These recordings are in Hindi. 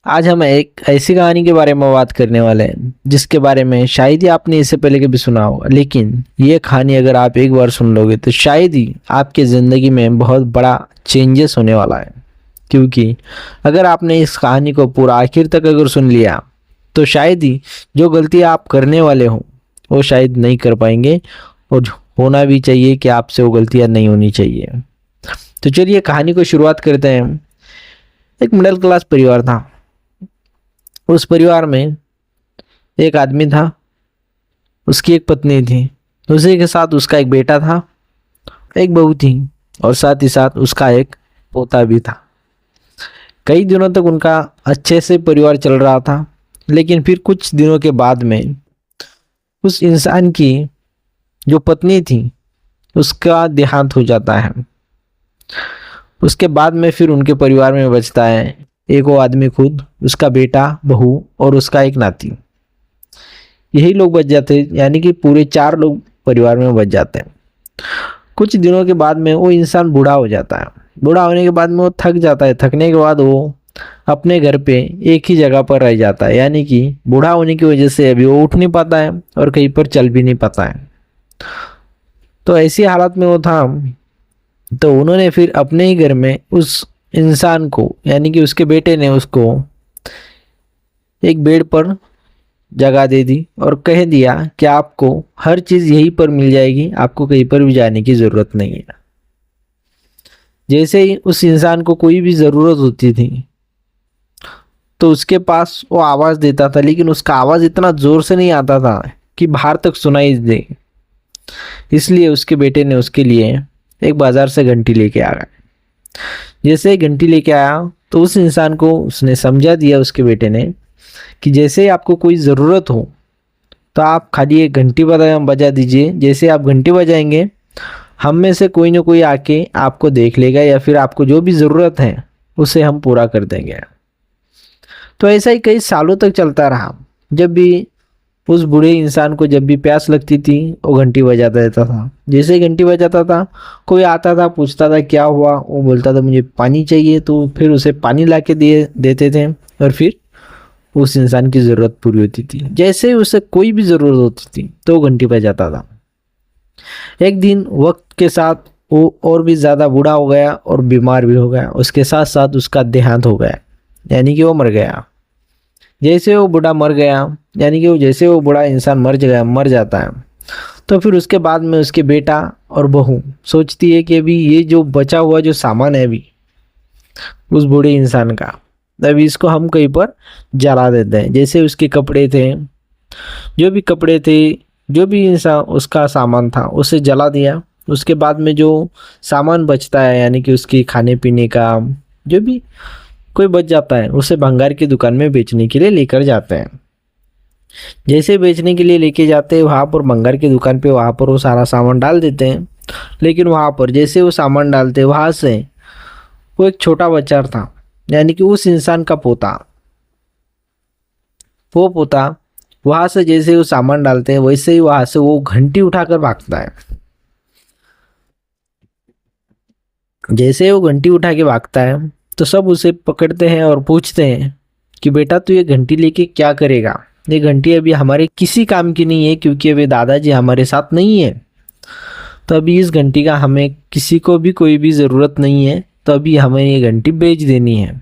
आज हम एक ऐसी कहानी के बारे में बात करने वाले हैं जिसके बारे में शायद ही आपने इससे पहले कभी सुना होगा, लेकिन ये कहानी अगर आप एक बार सुन लोगे तो शायद ही आपके ज़िंदगी में बहुत बड़ा चेंजेस होने वाला है। क्योंकि अगर आपने इस कहानी को पूरा आखिर तक अगर सुन लिया तो शायद ही जो गलती आप करने वाले हो वो शायद नहीं कर पाएंगे, और होना भी चाहिए कि आपसे वो गलतियाँ नहीं होनी चाहिए। तो चलिए कहानी को शुरुआत करते हैं। एक मिडिल क्लास परिवार था। उस परिवार में एक आदमी था, उसकी एक पत्नी थी, उसी के साथ उसका एक बेटा था, एक बहू थी, और साथ ही साथ उसका एक पोता भी था। कई दिनों तक उनका अच्छे से परिवार चल रहा था, लेकिन फिर कुछ दिनों के बाद में उस इंसान की जो पत्नी थी उसका देहांत हो जाता है। उसके बाद में फिर उनके परिवार में बचता है एक वो आदमी खुद, उसका बेटा, बहू और उसका एक नाती। यही लोग बच जाते हैं, यानी कि पूरे 4 लोग परिवार में बच जाते हैं। कुछ दिनों के बाद में वो इंसान बूढ़ा हो जाता है। बूढ़ा होने के बाद में वो थक जाता है। थकने के बाद वो अपने घर पे एक ही जगह पर रह जाता है, यानी कि बूढ़ा होने की वजह से अभी वो उठ नहीं पाता है और कहीं पर चल भी नहीं पाता है। तो ऐसी हालत में वो था। तो उन्होंने फिर अपने ही घर में उस इंसान को, यानी कि उसके बेटे ने उसको एक बेड पर जगह दे दी और कह दिया कि आपको हर चीज़ यहीं पर मिल जाएगी, आपको कहीं पर भी जाने की ज़रूरत नहीं है। जैसे ही उस इंसान को कोई भी ज़रूरत होती थी तो उसके पास वो आवाज़ देता था, लेकिन उसका आवाज़ इतना ज़ोर से नहीं आता था कि बाहर तक सुनाई दे। इसलिए उसके बेटे ने उसके लिए एक बाज़ार से घंटी लेके आ गया। जैसे ही घंटी लेके आया तो उस इंसान को उसने समझा दिया, उसके बेटे ने, कि जैसे ही आपको कोई ज़रूरत हो तो आप खाली एक घंटी बजा दीजिए। जैसे आप घंटी बजाएंगे हम में से कोई ना कोई आके आपको देख लेगा, या फिर आपको जो भी ज़रूरत है उसे हम पूरा कर देंगे। तो ऐसा ही कई सालों तक चलता रहा। जब भी उस बूढ़े इंसान को जब भी प्यास लगती थी वो घंटी बजाता रहता था। जैसे ही घंटी बजाता था कोई आता था, पूछता था क्या हुआ, वो बोलता था मुझे पानी चाहिए, तो फिर उसे पानी ला के देते थे और फिर उस इंसान की ज़रूरत पूरी होती थी। जैसे ही उसे कोई भी ज़रूरत होती थी तो वो घंटी बजाता था। एक दिन वक्त के साथ वो और भी ज़्यादा बूढ़ा हो गया और बीमार भी हो गया। उसके साथ साथ उसका देहांत हो गया, यानी कि वो मर गया। जैसे वो बूढ़ा मर गया, यानी कि जैसे वो बूढ़ा इंसान मर जाता है, तो फिर उसके बाद में उसके बेटा और बहू सोचती है कि अभी ये जो बचा हुआ जो सामान है अभी उस बूढ़े इंसान का, अभी इसको हम कहीं पर जला देते हैं। जैसे उसके कपड़े थे, जो भी कपड़े थे, जो भी इंसान उसका सामान था उसे जला दिया। उसके बाद में जो सामान बचता है, यानी कि उसकी खाने पीने का जो भी कोई बच जाता है, उसे भंगार की दुकान में बेचने के लिए लेकर जाते हैं। जैसे बेचने के लिए लेके जाते हैं वहाँ पर भंगार की दुकान पे, वहाँ पर वो सारा सामान डाल देते हैं। लेकिन वहाँ पर जैसे वो सामान डालते हैं वहाँ से वो एक छोटा बच्चा था, यानी कि उस इंसान का पोता, वो पोता वहाँ से जैसे वो सामान डालते हैं वैसे ही वहाँ से वो घंटी उठाकर भागता है। जैसे वो घंटी उठा के भागता है तो सब उसे पकड़ते हैं और पूछते हैं कि बेटा तू ये घंटी लेके क्या करेगा, ये घंटी अभी हमारे किसी काम की नहीं है, क्योंकि अभी दादाजी हमारे साथ नहीं है। तो अभी इस घंटी का हमें किसी को भी कोई भी ज़रूरत नहीं है, तो अभी हमें ये घंटी बेच देनी है।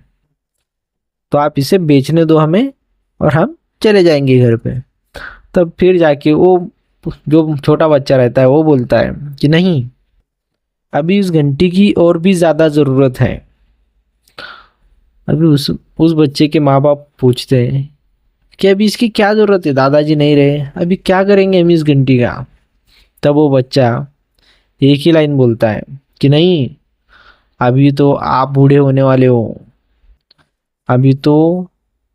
तो आप इसे बेचने दो हमें और हम चले जाएंगे घर पे। तब फिर जाके वो जो छोटा बच्चा रहता है वो बोलता है कि नहीं, अभी उस घंटी की और भी ज़्यादा ज़रूरत है। अभी उस बच्चे के माँ बाप पूछते हैं कि अभी इसकी क्या ज़रूरत है, दादाजी नहीं रहे, अभी क्या करेंगे हम इस घंटी का। तब वो बच्चा एक ही लाइन बोलता है कि नहीं, अभी तो आप बूढ़े होने वाले हो, अभी तो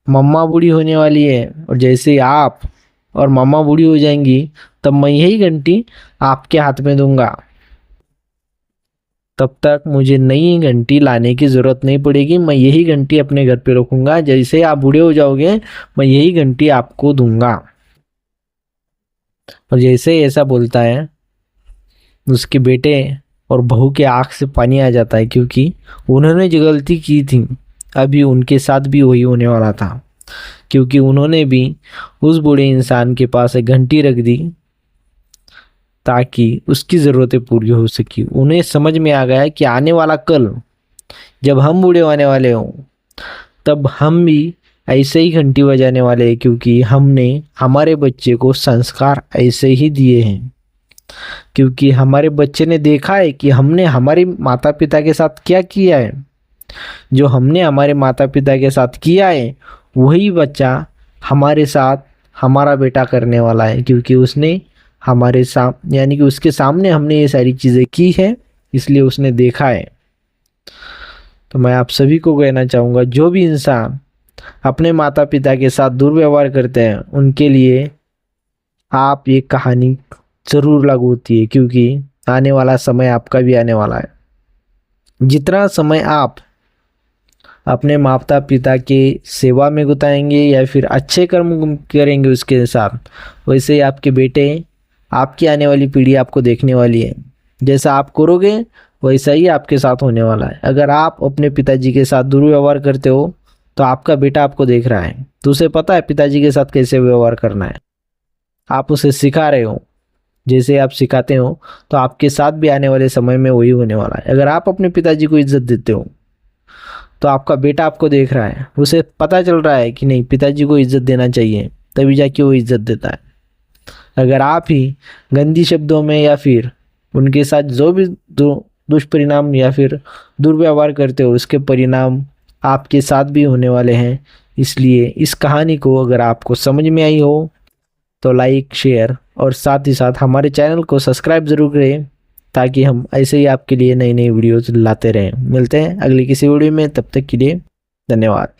मम्मा बूढ़ी होने वाली है, और जैसे आप और मम्मा बूढ़ी हो जाएंगी तब मैं यही घंटी आपके हाथ में दूंगा। तब तक मुझे नई घंटी लाने की ज़रूरत नहीं पड़ेगी, मैं यही घंटी अपने घर पे रखूँगा। जैसे आप बूढ़े हो जाओगे मैं यही घंटी आपको दूंगा। और जैसे ही ऐसा बोलता है उसके बेटे और बहू के आँख से पानी आ जाता है, क्योंकि उन्होंने जो गलती की थी अभी उनके साथ भी वही होने वाला था, क्योंकि उन्होंने भी उस बूढ़े इंसान के पास एक घंटी रख दी ताकि उसकी ज़रूरतें पूरी हो सकी। उन्हें समझ में आ गया कि आने वाला कल जब हम बूढ़े होने वाले हों तब हम भी ऐसे ही घंटी बजाने वाले हैं, क्योंकि हमने हमारे बच्चे को संस्कार ऐसे ही दिए हैं। क्योंकि हमारे बच्चे ने देखा है कि हमने हमारे माता पिता के साथ क्या किया है। जो हमने हमारे माता पिता के साथ किया है वही बच्चा हमारे साथ हमारा बेटा करने वाला है, क्योंकि उसने हमारे यानी कि उसके सामने हमने ये सारी चीज़ें की है, इसलिए उसने देखा है। तो मैं आप सभी को कहना चाहूँगा, जो भी इंसान अपने माता पिता के साथ दुर्व्यवहार करते हैं उनके लिए आप ये कहानी ज़रूर लागू होती है, क्योंकि आने वाला समय आपका भी आने वाला है। जितना समय आप अपने माता पिता के सेवा में गुताएंगे या फिर अच्छे कर्म करेंगे उसके साथ, वैसे ही आपके बेटे, आपकी आने वाली पीढ़ी आपको देखने वाली है। जैसा आप करोगे वैसा ही आपके साथ होने वाला है। अगर आप अपने पिताजी के साथ दुर्व्यवहार करते हो तो आपका बेटा आपको देख रहा है, तो उसे पता है पिताजी के साथ कैसे व्यवहार करना है। आप उसे सिखा रहे हो, जैसे आप सिखाते हो तो आपके साथ भी आने वाले समय में वही होने वाला है। अगर आप अपने पिताजी को इज्जत देते हो तो आपका बेटा आपको देख रहा है, उसे पता चल रहा है कि नहीं पिताजी को इज्जत देना चाहिए, तभी जाके वो इज्जत देता है। अगर आप ही गंदी शब्दों में या फिर उनके साथ जो भी दुष्परिणाम या फिर दुर्व्यवहार करते हो उसके परिणाम आपके साथ भी होने वाले हैं। इसलिए इस कहानी को अगर आपको समझ में आई हो तो लाइक, शेयर और साथ ही साथ हमारे चैनल को सब्सक्राइब ज़रूर करें, ताकि हम ऐसे ही आपके लिए नई नई वीडियोज़ लाते रहें। मिलते हैं अगली किसी वीडियो में, तब तक के लिए धन्यवाद।